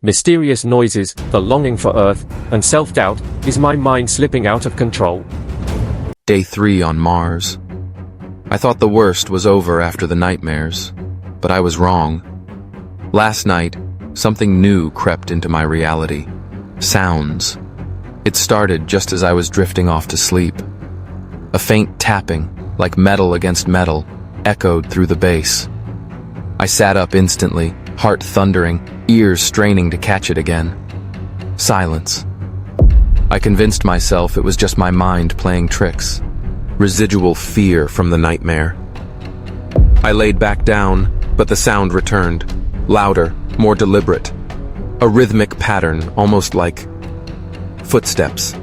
Mysterious noises, the longing for Earth, and self-doubt. Is my mind slipping out of control? Day 3 on Mars. I thought the worst was over after the nightmares, but I was wrong. Last night, something new crept into my reality. Sounds. It started just as I was drifting off to sleep. A faint tapping, like metal against metal, echoed through the base. I sat up instantly, heart thundering, ears straining to catch it again. Silence. I convinced myself it was just my mind playing tricks. Residual fear from the nightmare. I laid back down, but the sound returned. Louder, more deliberate. A rhythmic pattern, almost like footsteps.